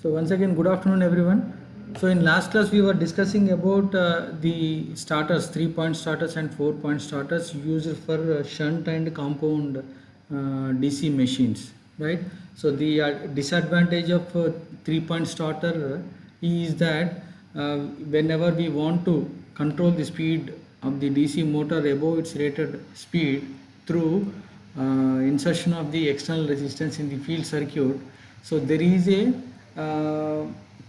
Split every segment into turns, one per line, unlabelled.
So once again, good afternoon, everyone. So in last class, we were discussing about the starters, 3-point starters and 4-point starters used for shunt and compound DC machines, right? So the disadvantage of 3-point starter is that whenever we want to control the speed of the DC motor above its rated speed through insertion of the external resistance in the field circuit, so there is a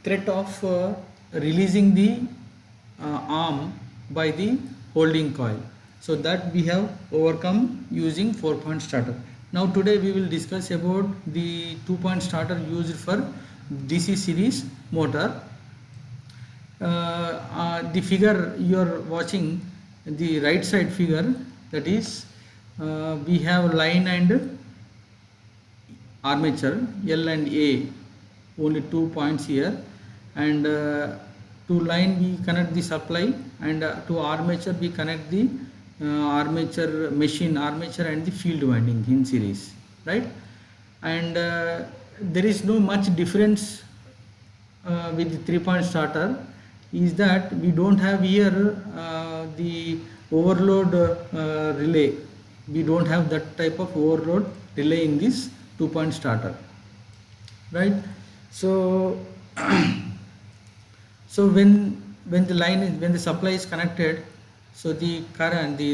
threat of releasing the arm by the holding coil. So that we have overcome using 4-point starter. Now today we will discuss about the 2-point starter used for DC series motor. The figure you are watching, the right side figure, that is we have line and armature L and A, only 2 points here, and to line we connect the supply, and to armature we connect the armature machine, armature and the field winding in series, right? And there is no much difference with the 3-point starter, is that we don't have here the overload relay. We don't have that type of overload relay in this 2-point starter, right? So so when the supply is connected, so the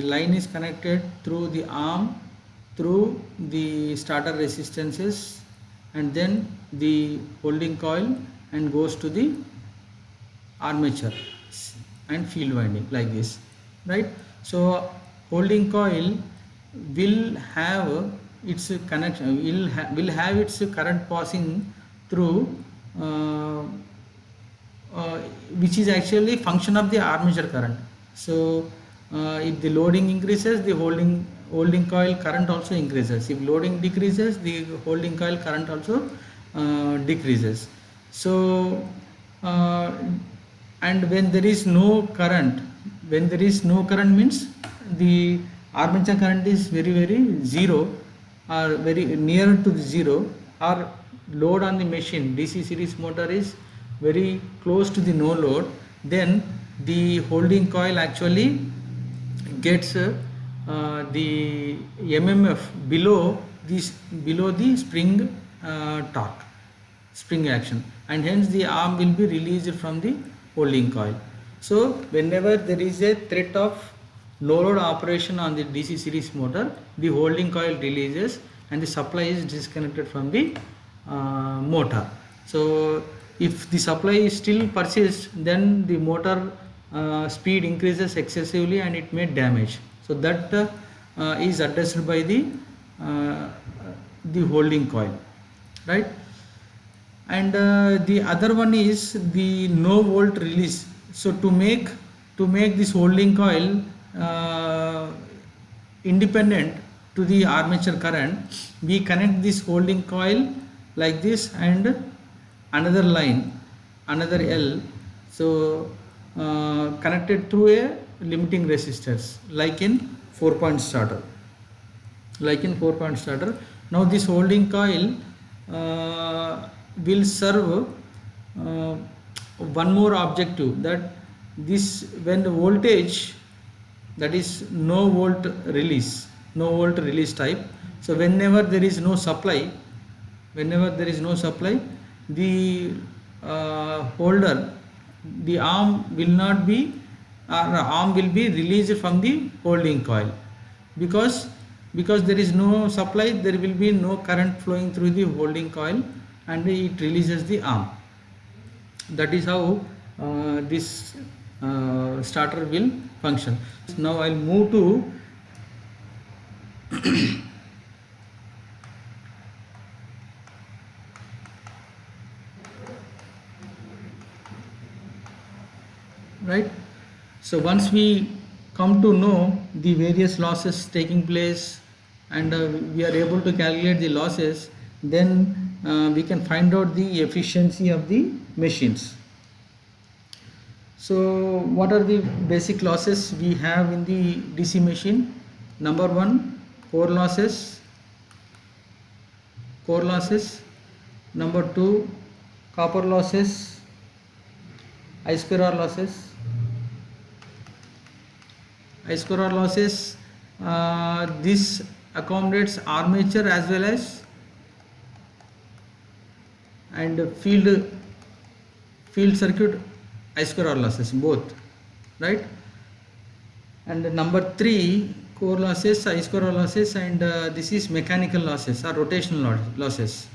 line is connected through the arm, through the starter resistances, and then the holding coil, and goes to the armature and field winding, like this, right? So holding coil will have its connection, will have its current passing through which is actually function of the armature current. So if the loading increases, the holding coil current also increases. If loading decreases, the holding coil current also decreases. So and when there is no current, means the armature current is very zero, or very near to the zero, or load on the machine DC series motor is very close to the no load, then the holding coil actually gets the MMF below the spring torque, spring action, and hence the arm will be released from the holding coil. So whenever there is a threat of no load operation on the DC series motor, the holding coil releases and the supply is disconnected from the motor. So if the supply is still persists, then the motor speed increases excessively and it may damage. So that is addressed by the holding coil, right? And the other one is the no volt release. So to make this holding coil independent to the armature current, we connect this holding coil like this, and another line, another L, so connected through a limiting resistors, like in 4-point starter. Now this holding coil will serve one more objective, that this, when the voltage, that is no volt release type. So whenever there is no supply, the holder, the arm will not be, arm will be released from the holding coil, because there is no supply, there will be no current flowing through the holding coil, and it releases the arm. That is how this starter will function. Now I'll move to right. So once we come to know the various losses taking place, and we are able to calculate the losses, then we can find out the efficiency of the machines. So what are the basic losses we have in the DC machine? Number one, core losses. Number two, copper losses, I square R losses. I square R losses, this accommodates armature as well as and field circuit I square R losses both, right? And number 3, core losses, I square R losses, and this is mechanical losses or rotational losses.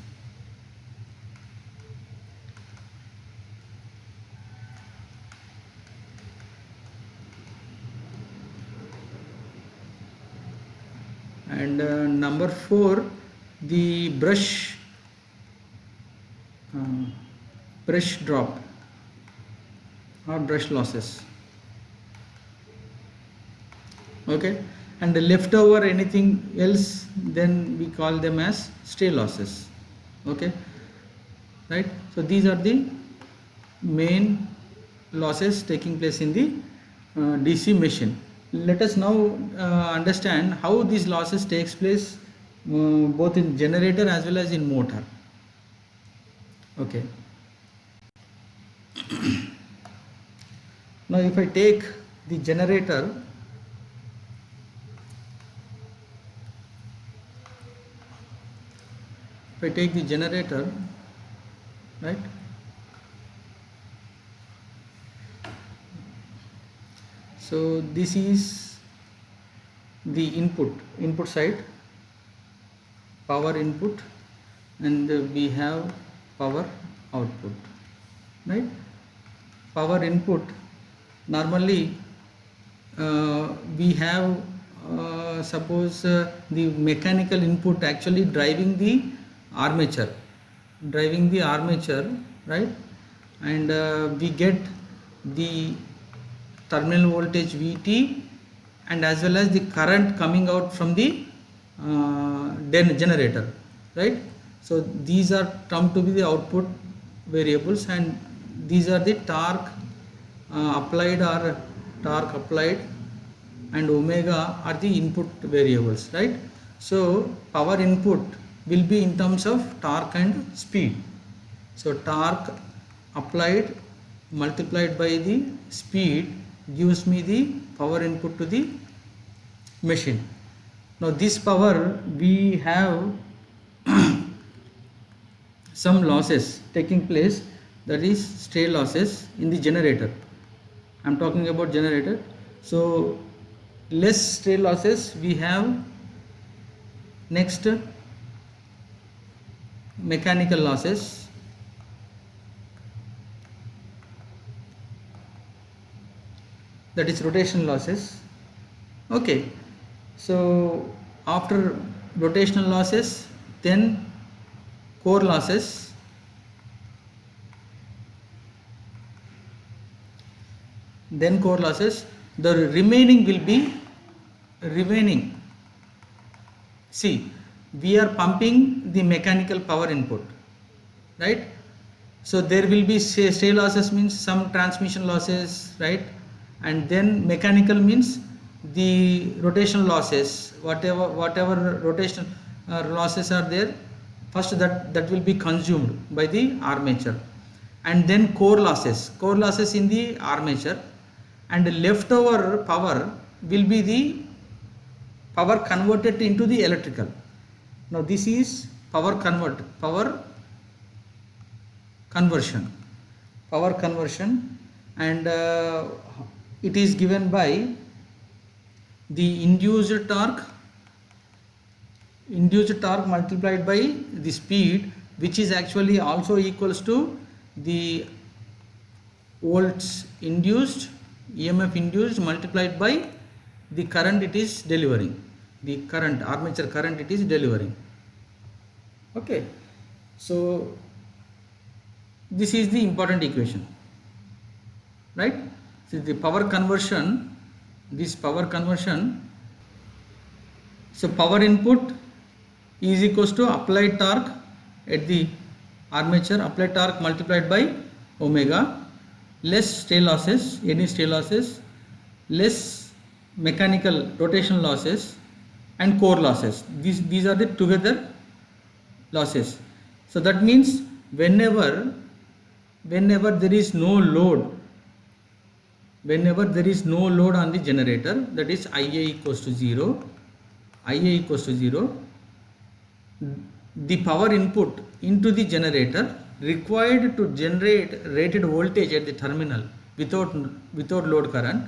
And number 4, the brush drop or brush losses. Okay, and the leftover anything else, then we call them as stray losses. Okay, right? So these are the main losses taking place in the DC machine. Let us now understand how these losses takes place both in generator as well as in motor. Okay. Now if I take the generator, right, so this is the input side, power input, and we have power output, right? Power input, normally we have suppose the mechanical input actually driving the armature, right? And we get the terminal voltage Vt and as well as the current coming out from the generator, right? So these are termed to be the output variables, and these are the torque applied and omega are the input variables, right? So power input will be in terms of torque and speed. So torque applied multiplied by the speed gives me the power input to the machine. Now this power, we have some losses taking place, that is stray losses in the generator. I am talking about generator. So less stray losses we have. Next, mechanical losses. That is rotational losses. Okay, so after rotational losses, then core losses, the remaining will be see, we are pumping the mechanical power input, right? So there will be stray losses, means some transmission losses, right? And then mechanical means the rotational losses, whatever rotational losses are there, first that will be consumed by the armature, and then core losses in the armature, and leftover power will be the power converted into the electrical. Now this is power conversion, and it is given by the induced torque multiplied by the speed, which is actually also equals to the volts induced, EMF induced multiplied by the current it is delivering, the current, armature current it is delivering. Okay, so this is the important equation, right? So the power conversion, so power input is equals to applied torque at the armature, applied torque multiplied by omega, less stray losses, less mechanical rotational losses, and core losses. These are the together losses. So that means whenever whenever there is no load, whenever there is no load on the generator, that is Ia equals to 0, Ia equals to 0, the power input into the generator required to generate rated voltage at the terminal without load current,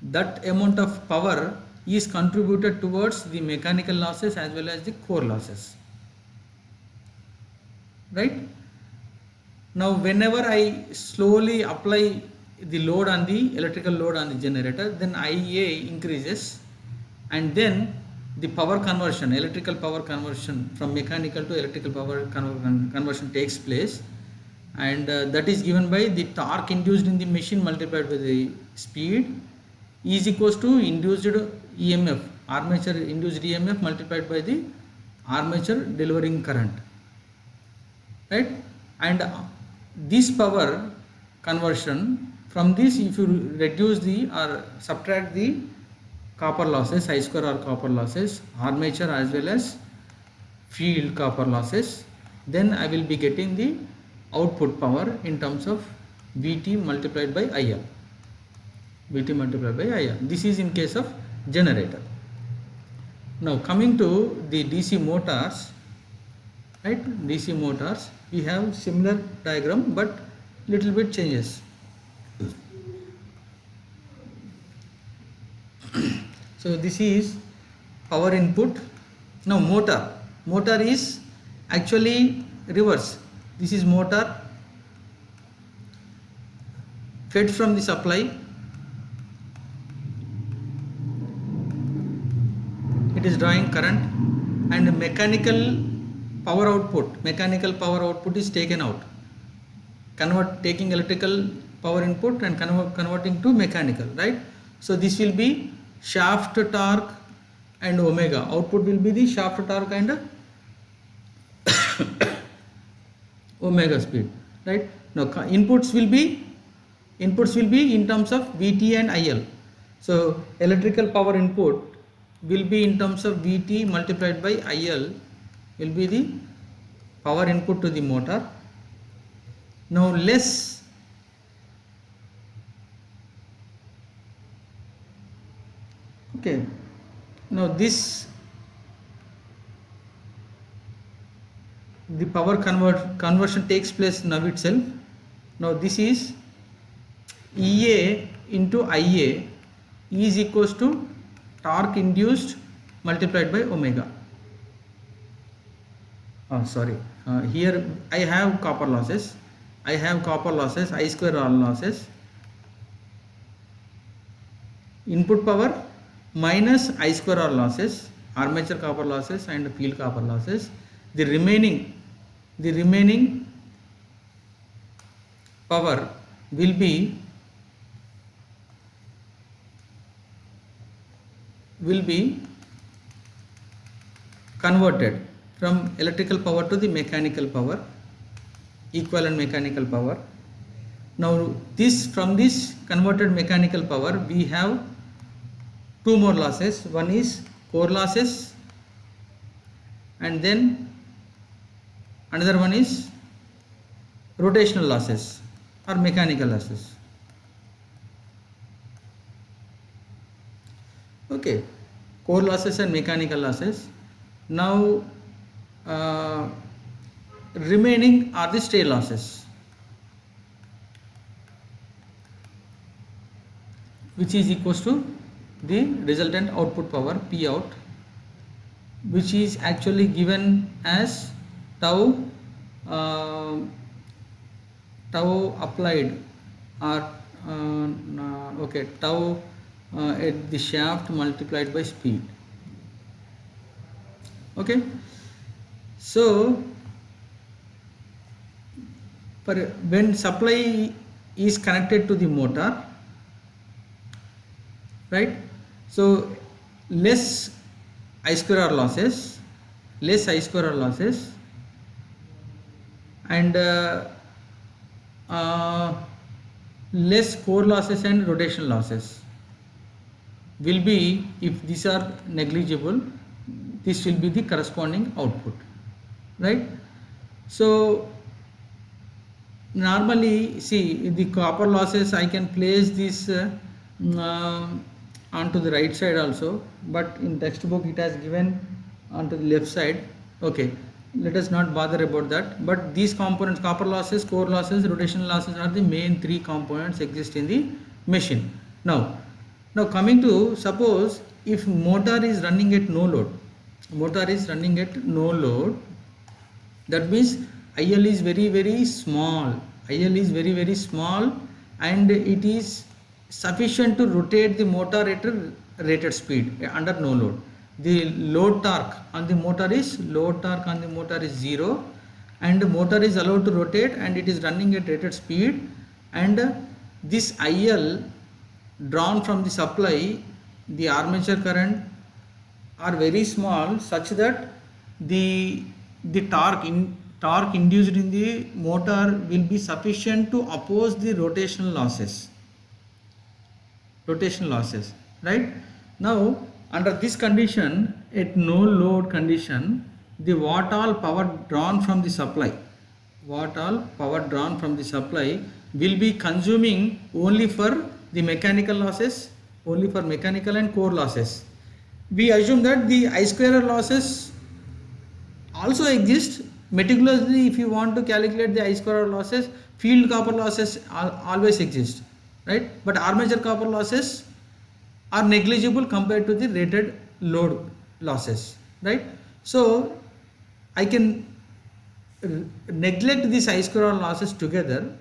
that amount of power is contributed towards the mechanical losses as well as the core losses, right? Now whenever I slowly apply the load on the electrical load on the generator, then Ia increases, and then the power conversion, electrical power conversion from mechanical to electrical power conversion takes place, and that is given by the torque induced in the machine multiplied by the speed is equals to induced EMF, armature induced EMF multiplied by the armature delivering current, right? And this power conversion, from this if you reduce the or subtract the copper losses, I square or copper losses, armature as well as field copper losses, then I will be getting the output power in terms of Vt multiplied by IL. Vt multiplied by IL. This is in case of generator. Now coming to the DC motors, right? DC motors, we have similar diagram but little bit changes. So this is power input. Now motor is actually reverse. This is motor fed from the supply. It is drawing current, and mechanical power output is taken out, taking electrical power input and converting to mechanical, right? So this will be shaft torque and omega. Output will be the shaft torque and omega speed, right? Now inputs will be in terms of Vt and IL. So electrical power input will be in terms of Vt multiplied by IL will be the power input to the motor. Now less okay, now this the power conversion takes place now itself. Now this is Ea into Ia is equals to torque induced multiplied by omega. Here I have copper losses, I square R losses, input power minus I square R losses, armature copper losses and field copper losses. The remaining power will be converted from electrical power to the mechanical power, equivalent mechanical power. Now from this converted mechanical power we have two more losses. One is core losses, and then another one is rotational losses or mechanical losses. Okay, core losses and mechanical losses. Now remaining are the stray losses, which is equals to the resultant output power P out, which is actually given as tau applied or tau at the shaft multiplied by speed. Okay, so when supply is connected to the motor, right? So less I square R losses, and less core losses and rotational losses will be, if these are negligible, this will be the corresponding output, right? So Normally, see the copper losses, I can place this onto the right side also, but in textbook it has given onto the left side. Okay, let us not bother about that. But these components, copper losses, core losses, rotational losses, are the main three components exist in the machine. Now coming to, suppose if motor is running at no load, that means IL is very small. IL is very small, and it is sufficient to rotate the motor at a rated speed under no load. The load torque on the motor is 0, and the motor is allowed to rotate and it is running at rated speed, and this IL drawn from the supply, the armature current are very small, such that the torque induced in the motor will be sufficient to oppose the rotational losses, right? Now under this condition, at no load condition, the what all power drawn from the supply will be consuming only for the mechanical losses, only for mechanical and core losses. We assume that the I squarer losses also exist. Meticulously, if you want to calculate the I squarer losses, field copper losses always exist, right? But armature copper losses are negligible compared to the rated load losses, right? So I can neglect these I squarer losses together,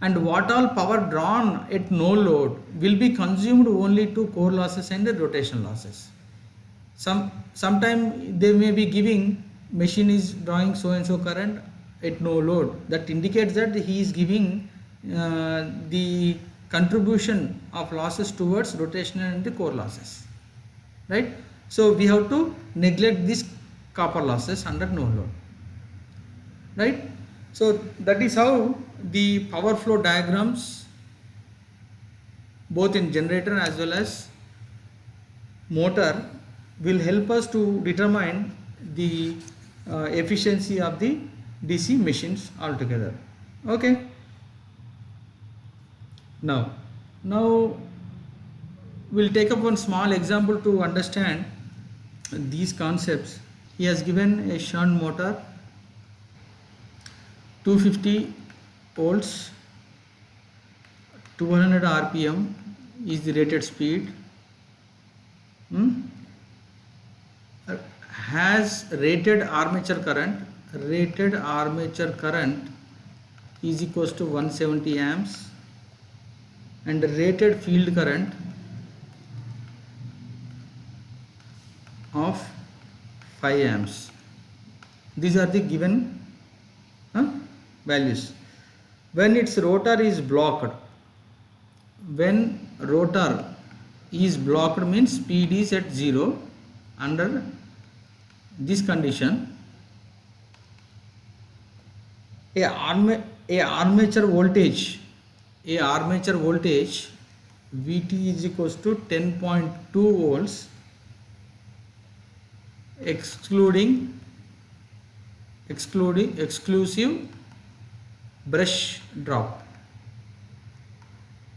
and what all power drawn at no load will be consumed only to core losses and the rotation losses. Sometime they may be giving, machine is drawing so and so current at no load, that indicates that he is giving the contribution of losses towards rotational and the core losses, right? So we have to neglect these copper losses under no load, right? So that is how the power flow diagrams, both in generator as well as motor, will help us to determine the efficiency of the DC machines altogether. Okay. Now we'll take up one small example to understand these concepts. He has given a shunt motor, 250 volts, 200 RPM is the rated speed, has rated armature current is equals to 170 amps, and rated field current of 5 amps. These are the given values. When its rotor is blocked, means speed is at 0. Under this condition, a armature voltage Vt is equals to 10.2 volts exclusive brush drop.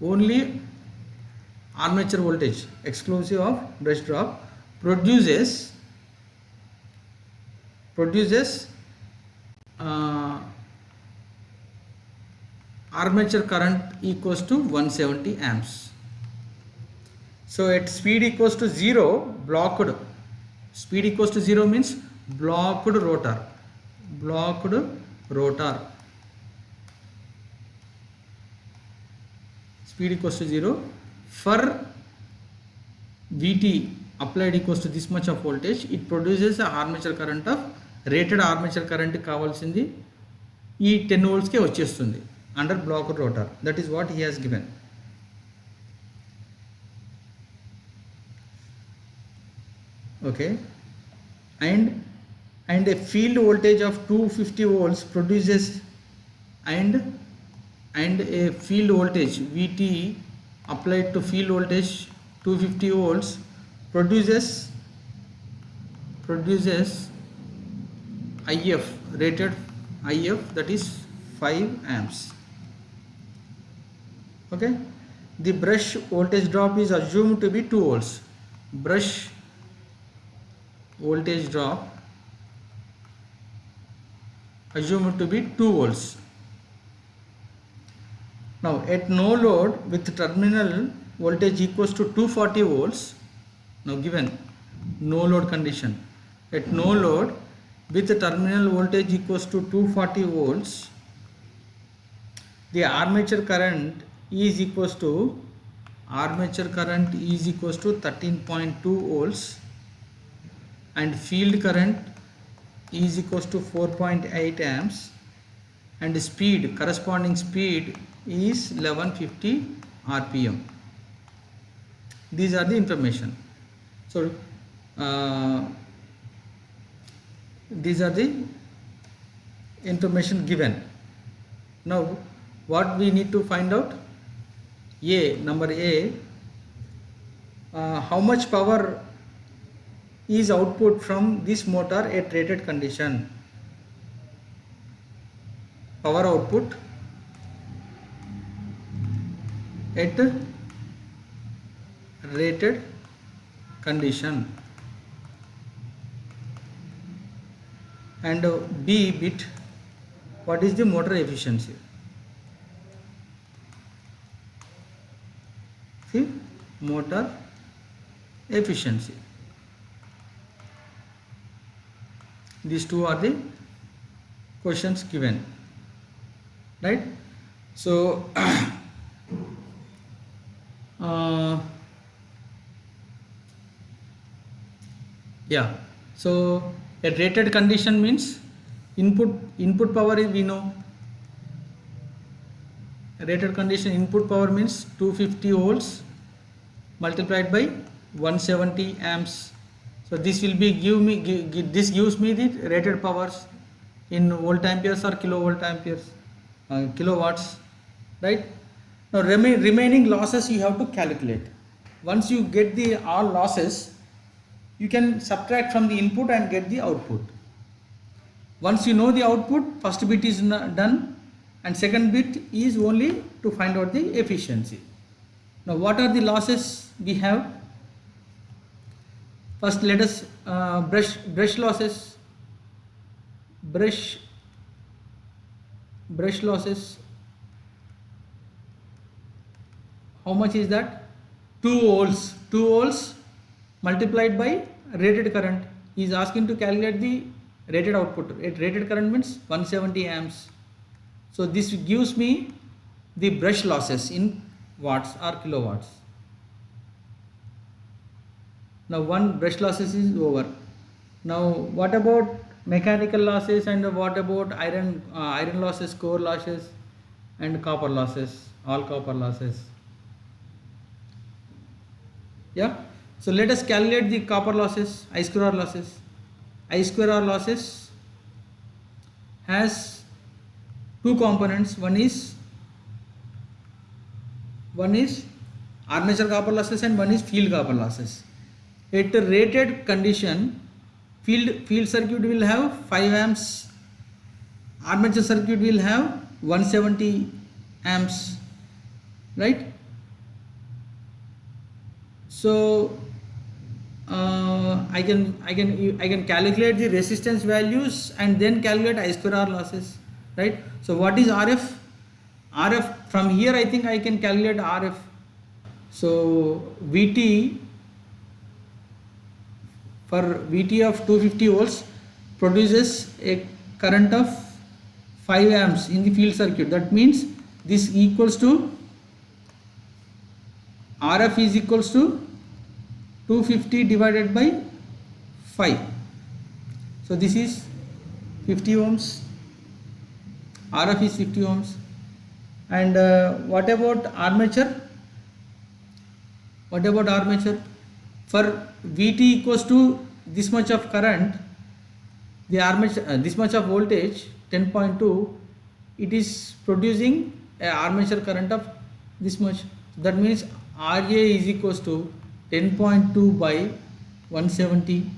Only armature voltage exclusive of brush drop produces armature current equals to 170 amps. So at speed equals to 0, speed equals to 0 means blocked rotor. Speed equals to 0 for Vt applied equals to this much of voltage, it produces a armature current of rated armature current కావాల్సింది ఈ 10 volts కే వచ్చేస్తుంది under blocked rotor. That is what he has given. Okay, and a field voltage of 250 volts produces and a field voltage Vt applied to field voltage 250 volts produces IF, rated IF, that is 5 amps. Okay, the brush voltage drop is assumed to be 2 volts. Brush voltage drop assumed to be 2 volts. Now at no load with terminal voltage equals to 240 volts, now given no load condition, at no load with the terminal voltage equals to 240 volts, the armature current is equals to 13.2 volts and field current is equals to 4.8 amps and speed, corresponding speed is 1150 rpm. These are the information. So these are the information given. Now what we need to find out? Number A, how much power is output from this motor at rated condition. Power output at rated condition. And B bit, what is the motor efficiency? See, motor efficiency. These two are the questions given, right? So yeah, so a rated condition means input power is, we know, rated condition input power means 250 volts multiplied by 170 amps. So this will be this gives me the rated powers in volt amperes or kilovolt amperes, kilowatts, right? Now remaining losses you have to calculate. Once you get the all losses, you can subtract from the input and get the output. Once you know the output, first bit is done and second bit is only to find out the efficiency. Now what are the losses we have? First let us brush losses. Brush losses, how much is that? 2 volts. 2 volts multiplied by rated current. He is asking to calculate the rated output. Rated current means 170 amps. So this gives me the brush losses in watts or kilowatts. Now one brush losses is over. Now what about mechanical losses and what about iron losses, core losses and copper losses, all copper losses? Yeah. So let us calculate the copper losses, I square R losses. I square R losses has two components. One is armature copper losses and one is field copper losses. At a rated condition, field circuit will have 5 amps, armature circuit will have 170 amps, right? So I can calculate the resistance values and then calculate I square R losses, right? So what is RF? RF, from here I think I can calculate RF. So VT, for VT of 250 volts produces a current of 5 amps in the field circuit. That means this equals to RF is equals to 250 divided by 5. So this is 50 ohms. RF is 50 ohms. And what about armature? What about armature? For VT equals to this much of current, the armature this much of voltage 10.2, it is producing a armature current of this much. That means RA is equals to 10.2 by 170,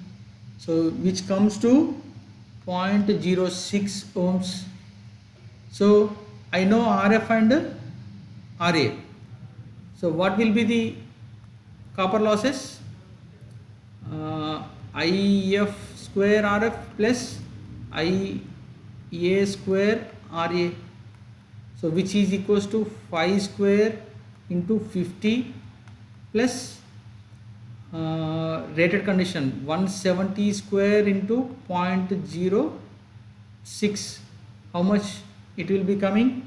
so which comes to 0.06 ohms. So I know RF and RA. So what will be the copper losses? IF square RF plus IA square RA. So which is equals to 5 square into 50 plus rated condition 170 square into 0.06. How much it will be coming?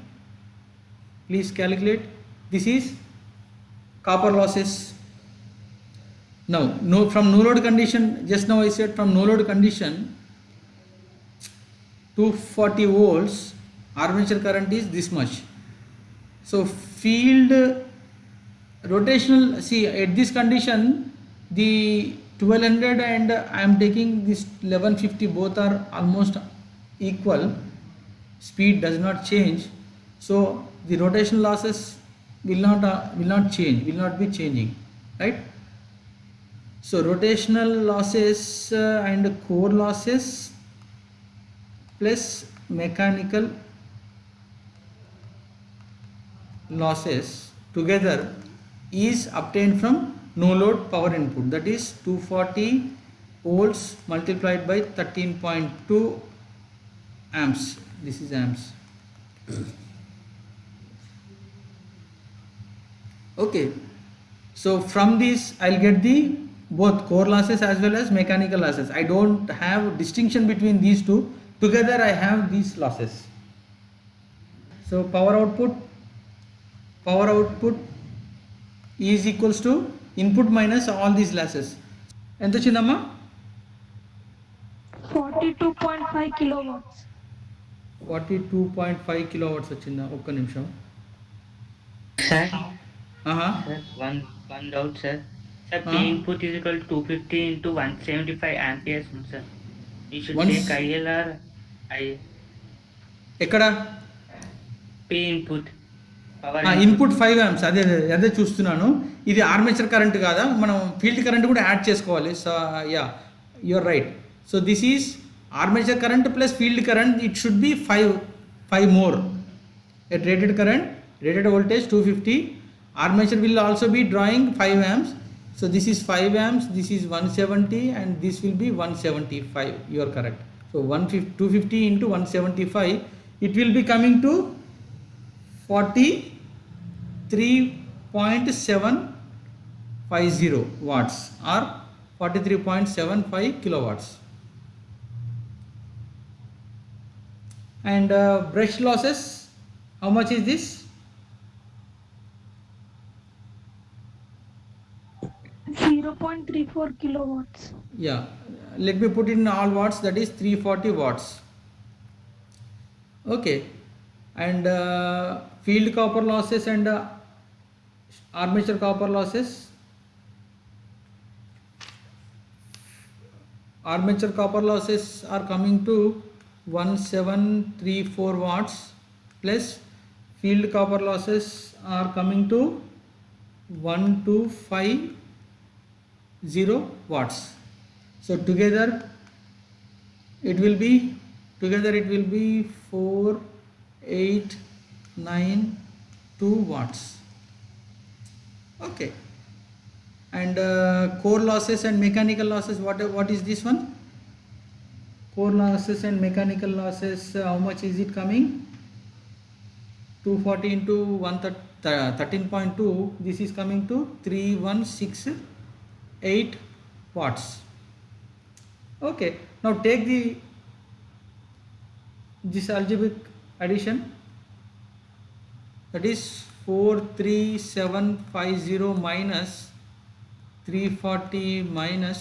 Please calculate. This is copper losses. Now from no load condition, just now I said from no load condition 240 volts armature current is this much. So field rotational, see at this condition the 1200 and I am taking this 1150, both are almost equal, speed does not change, so the rotational losses will not be changing, right? So rotational losses and core losses plus mechanical losses together is obtained from no load power input, that is 240 volts multiplied by 13.2 amps. This is amps. Okay, so from this I'll get the both core losses as well as mechanical losses. I don't have distinction between these two, together I have these losses. So power output is equals to input minus all these losses. ఎంత వచ్చిందమ్మా?
42.5 kilowatts.
42.5 kilowatts వచ్చిందా? ఒక్క నిమిషం.
Sir,
ఆహా,
sir, one doubt, sir. Sir, P input is equal to 250 into 175 amperes, no, sir. You should take IL or I.
ఎక్కడ
P input. Power
input 5 amps, అదే చూస్తున్నాను. ఇది ఆర్మేచర్ కరెంట్ కాదా, మనం ఫీల్డ్ కరెంట్ కూడా యాడ్ చేసుకోవాలి. So yeah, you're right. So this is armature current plus field current, it should be 5 more at rated current, rated voltage 250. Armature will also be drawing 5 amps. So this is 5 amps, this is 170 and this will be 175. You are correct. So 250 into 175, it will be coming to 43.750 watts or 43.75 kilowatts. And brush losses, how much is this?
0.34 kilowatts.
Yeah, let me put it in all watts, that is 340 watts. Okay, and field copper losses and armature copper losses. Armature copper losses are coming to 1734 watts plus field copper losses are coming to 1250 watts. So together it will be 4892 watts. Okay, and core losses and mechanical losses, what is this one? Core losses and mechanical losses, how much is it coming? 240 into 13.2, this is coming to 3168 watts. Okay, now take this algebraic addition, that is 43750 minus 340 minus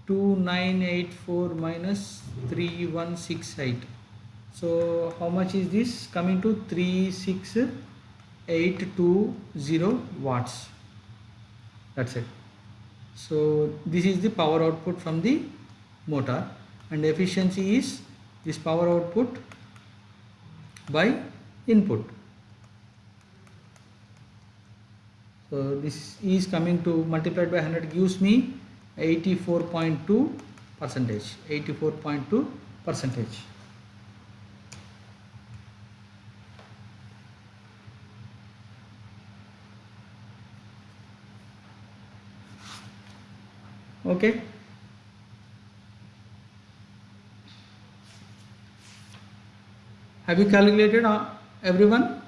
2984 minus 3168. So how much is this coming to? 36820 watts. That's it. So this is the power output from the motor, and efficiency is this power output by input. So this is coming to multiplied by 100 gives me 84.2%. Okay. Have you calculated everyone?